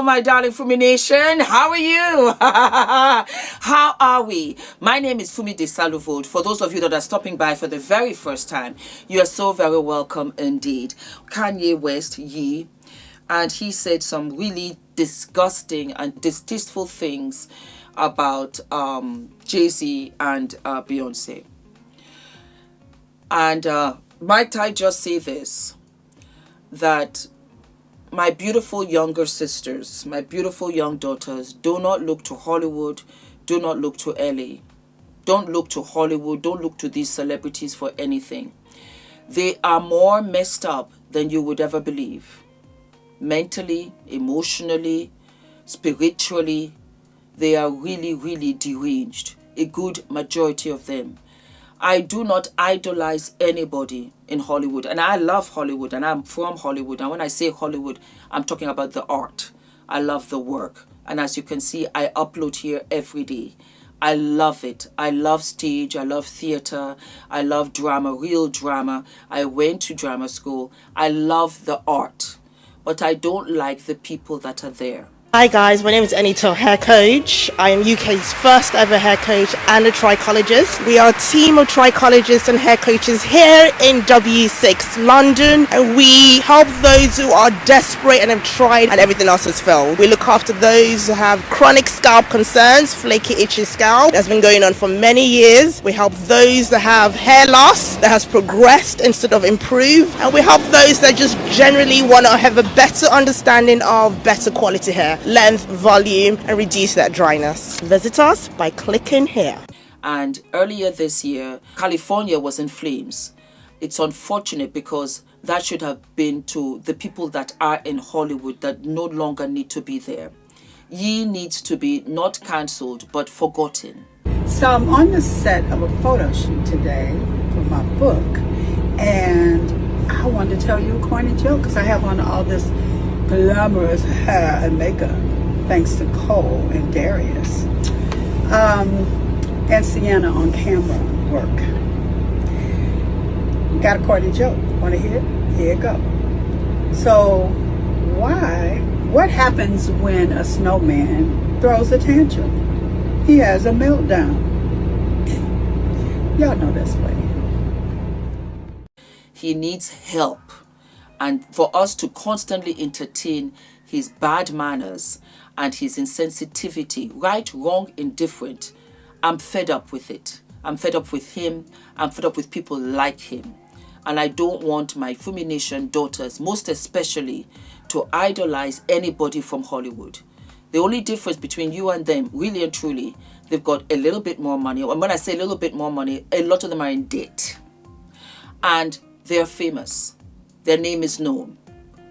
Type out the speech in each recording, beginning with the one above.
Hello, my darling Fumi Nation. How are you? How are we? My name is Fumidesaluvold. For those of you that are stopping by for the very first time, you are so very welcome indeed. Kanye West, and he said some really disgusting and distasteful things about Jay-Z and Beyonce. And might I just say this, that my beautiful younger sisters, my beautiful young daughters, do not look to Hollywood, do not look to LA. Don't look to Hollywood, don't look to these celebrities for anything. They are more messed up than you would ever believe. Mentally, emotionally, spiritually, they are really, really deranged. A good majority of them. I do not idolize anybody in Hollywood. And I love Hollywood and I'm from Hollywood. And when I say Hollywood, I'm talking about the art. I love the work. And as you can see, I upload here every day. I love it. I love stage. I love theater. I love drama, real drama. I went to drama school. I love the art. But I don't like the people that are there. Hi guys, my name is ENITAN, hair coach. I am UK's first ever hair coach and a trichologist. We are a team of trichologists and hair coaches here in W6 London, and we help those who are desperate and have tried and everything else has failed. We look after those who have chronic scalp concerns, flaky, itchy scalp that's been going on for many years. We help those that have hair loss that has progressed instead of improved, and we help those that just generally want to have a better understanding of better quality hair, length, volume, and reduce that dryness. Visit us by clicking here. And earlier this year, California was in flames. It's unfortunate because that should have been to the people that are in Hollywood that no longer need to be there. Ye needs to be not cancelled but forgotten. So I'm on the set of a photo shoot today for my book, and I wanted to tell you a corny joke because I have on all this glamorous hair and makeup thanks to Cole and Darius and Sienna on camera work. Got a corny joke. Want to hear it? Here it go. So what happens when a snowman throws a tantrum? He has a meltdown. Y'all know this way. He needs help. And for us to constantly entertain his bad manners and his insensitivity, right, wrong, indifferent, I'm fed up with it. I'm fed up with him. I'm fed up with people like him. And I don't want my Fumi Nation daughters, most especially, to idolize anybody from Hollywood. The only difference between you and them, really and truly, they've got a little bit more money. And when I say a little bit more money, a lot of them are in debt. And they're famous. Their name is known.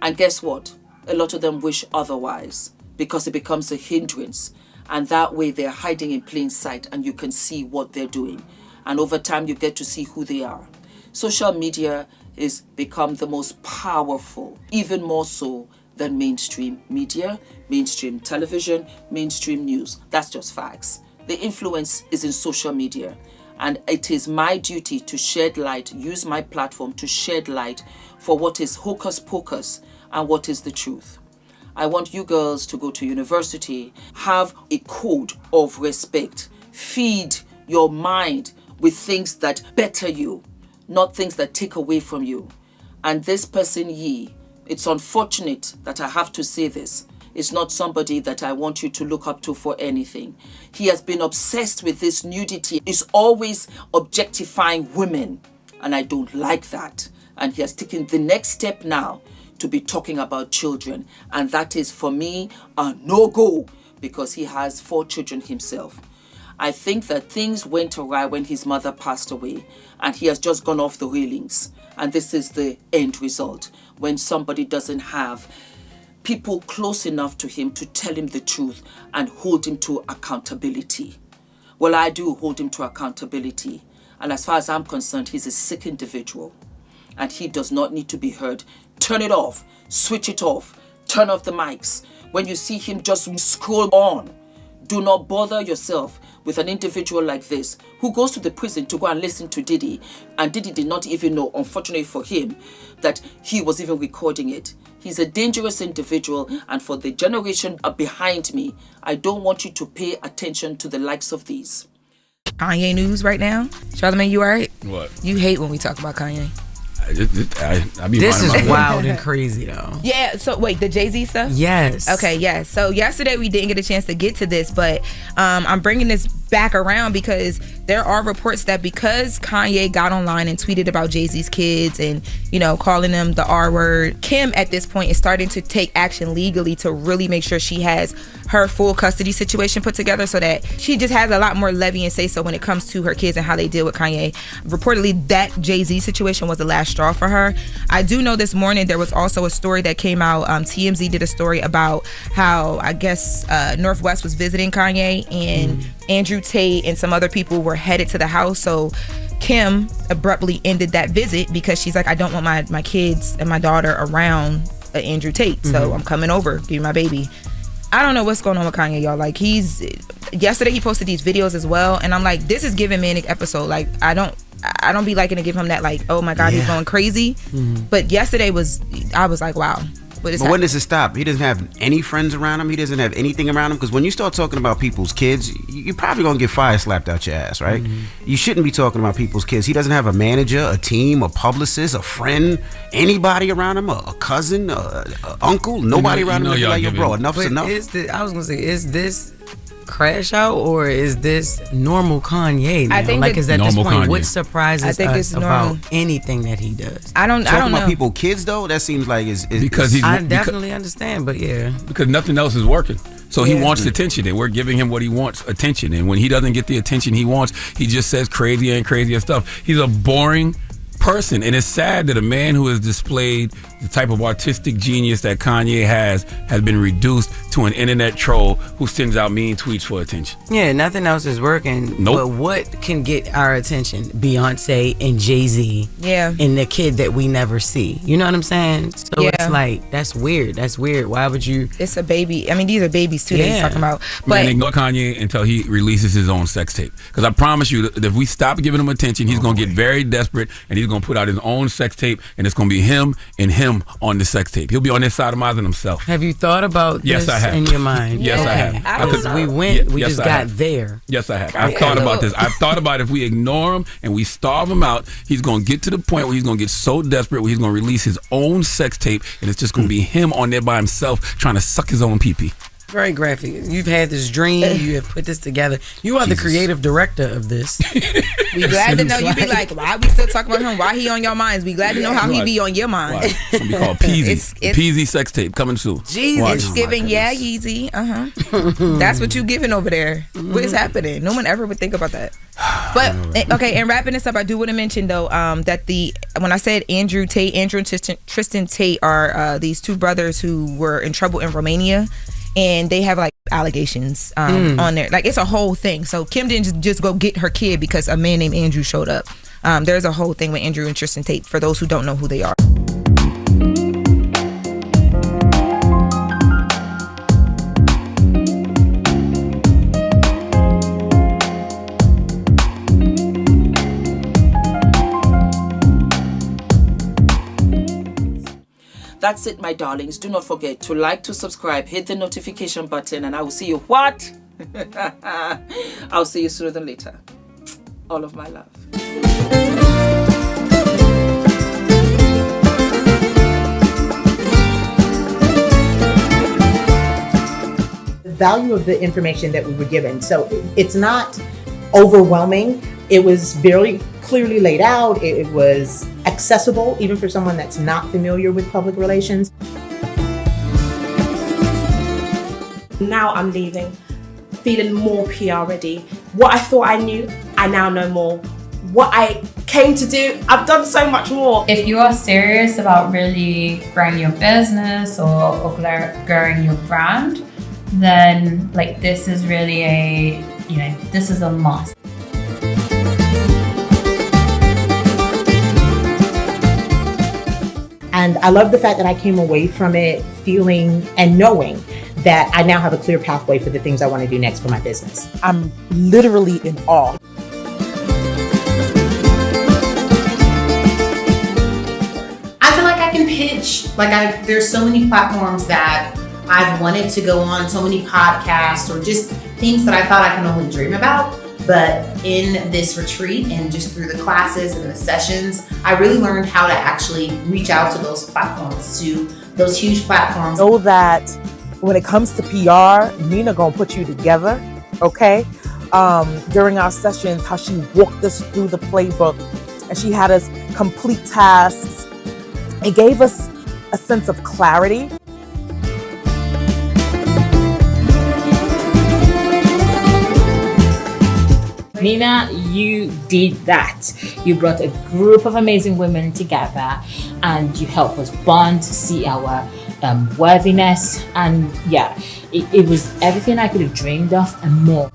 And guess what? A lot of them wish otherwise because it becomes a hindrance. And that way they're hiding in plain sight and you can see what they're doing. And over time you get to see who they are. Social media has become the most powerful, even more so than mainstream media, mainstream television, mainstream news. That's just facts. The influence is in social media. And it is my duty to shed light, use my platform to shed light for what is hocus pocus and what is the truth. I want you girls to go to university, have a code of respect, feed your mind with things that better you, not things that take away from you. And this person, it's unfortunate that I have to say this, is not somebody that I want you to look up to for anything. He has been obsessed with this nudity. He's always objectifying women. And I don't like that. And he has taken the next step now to be talking about children. And that is, for me, a no-go because he has 4 children himself. I think that things went awry when his mother passed away. And he has just gone off the railings. And this is the end result. When somebody doesn't have people close enough to him to tell him the truth and hold him to accountability. Well, I do hold him to accountability. And as far as I'm concerned, he's a sick individual. And he does not need to be heard. Turn it off. Switch it off. Turn off the mics. When you see him, just scroll on. Do not bother yourself with an individual like this who goes to the prison to go and listen to Diddy, and Diddy did not even know, unfortunately for him, that he was even recording it. He's a dangerous individual, and for the generation behind me, I don't want you to pay attention to the likes of these. Kanye news right now. Charlamagne, you all right? What? You hate when we talk about Kanye. I be This is minding my wild and crazy though. Yeah, so wait, the Jay-Z stuff? Yes. Okay, yes. So yesterday we didn't get a chance to get to this, but I'm bringing this back around because there are reports that because Kanye got online and tweeted about Jay-Z's kids and, you know, calling them the R word, Kim at this point is starting to take action legally to really make sure she has her full custody situation put together so that she just has a lot more levy and say so when it comes to her kids and how they deal with Kanye. Reportedly, that Jay-Z situation was the last straw for her. I do know this morning there was also a story that came out. TMZ did a story about how, I guess, Northwest was visiting Kanye and Andrew Tate and some other people were headed to the house. So Kim abruptly ended that visit because she's like, I don't want my kids and my daughter around Andrew Tate. So I'm coming over, give you my baby. I don't know what's going on with Kanye, y'all. Like, yesterday he posted these videos as well, and I'm like, this is giving manic episode. Like, I don't be liking to give him that, like, oh my God, he's going crazy. But yesterday I was like, wow. But when does it stop? He doesn't have any friends around him. He doesn't have anything around him. Because when you start talking about people's kids, you're probably going to get fire slapped out your ass, right? You shouldn't be talking about people's kids. He doesn't have a manager, a team, a publicist, a friend, anybody around him, a cousin, a uncle, nobody around him. Like, yo, bro, enough's enough. I was going to say, is this crash out or is this normal Kanye now? I think like, is at this point, Kanye. what surprises us about anything that he does? I don't Talking know. about people's kids, though, that seems like is because he's I definitely understand, but yeah. because nothing else is working. So he wants attention, and we're giving him what he wants, attention. And when he doesn't get the attention he wants, he just says crazier and crazier stuff. He's a boring person, and it's sad that a man who has displayed the type of artistic genius that Kanye has been reduced to an internet troll who sends out mean tweets for attention. Yeah, nothing else is working. Nope. But what can get our attention? Beyonce and Jay-Z. Yeah. And the kid that we never see. You know what I'm saying? So it's like, that's weird. That's weird. Why would you? It's a baby. I mean, these are babies too that he's talking about. Man, But ignore Kanye until he releases his own sex tape. Because I promise you that if we stop giving him attention, he's going to get very desperate and he's going to put out his own sex tape, and it's going to be him and him on the sex tape. He'll be on there sodomizing himself. Have you thought about Yes, this I have. in your mind? Yes, I have. Because we Yes, just I got have. there. Yes, I have. I've thought about this. I've thought about if we ignore him and we starve him out, he's going to get to the point where he's going to get so desperate where he's going to release his own sex tape, and it's just going to be him on there by himself trying to suck his own pee-pee. Very graphic. You've had this dream. You have put this together. You are the creative director of this. we glad to know you be like, why we still talking about him? Why he on your minds? We glad to know how he be on your mind. Why? It's going to be called Peasy. Peasy sex tape coming soon. Jesus. Watch. It's giving, yeah, Yeezy. That's what you giving over there. What is happening? No one ever would think about that. But okay, and wrapping this up, I do want to mention though that when I said Andrew and Tristan Tate are these two brothers who were in trouble in Romania, and they have like allegations on there. Like, it's a whole thing. So Kim didn't just go get her kid because a man named Andrew showed up. There's a whole thing with Andrew and Tristan Tate for those who don't know who they are. That's it, my darlings. Do not forget to like, to subscribe, hit the notification button, and I will see you what? I'll see you sooner than later. All of my love. The value of the information that we were given. So it's not overwhelming. It was very clearly laid out. It was accessible, even for someone that's not familiar with public relations. Now I'm leaving, feeling more PR ready. What I thought I knew, I now know more. What I came to do, I've done so much more. If you are serious about really growing your business or growing your brand, then like this is really this is a must. And I love the fact that I came away from it feeling and knowing that I now have a clear pathway for the things I want to do next for my business. I'm literally in awe. I feel like I can pitch. There's so many platforms that I've wanted to go on, so many podcasts or just things that I thought I can only dream about. But in this retreat and just through the classes and the sessions, I really learned how to actually reach out to those platforms, to those huge platforms. Know that when it comes to PR, Nina gonna put you together, okay? During our sessions, how she walked us through the playbook and she had us complete tasks. It gave us a sense of clarity. Nina, you did that. You brought a group of amazing women together and you helped us bond, see our worthiness. And yeah, it was everything I could have dreamed of and more.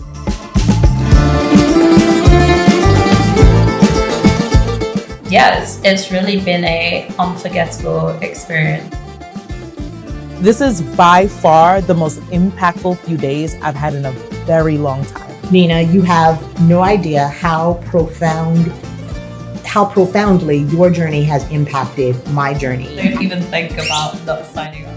Yes, it's really been a unforgettable experience. This is by far the most impactful few days I've had in a very long time. Nina, you have no idea how profoundly your journey has impacted my journey. I don't even think about not signing up.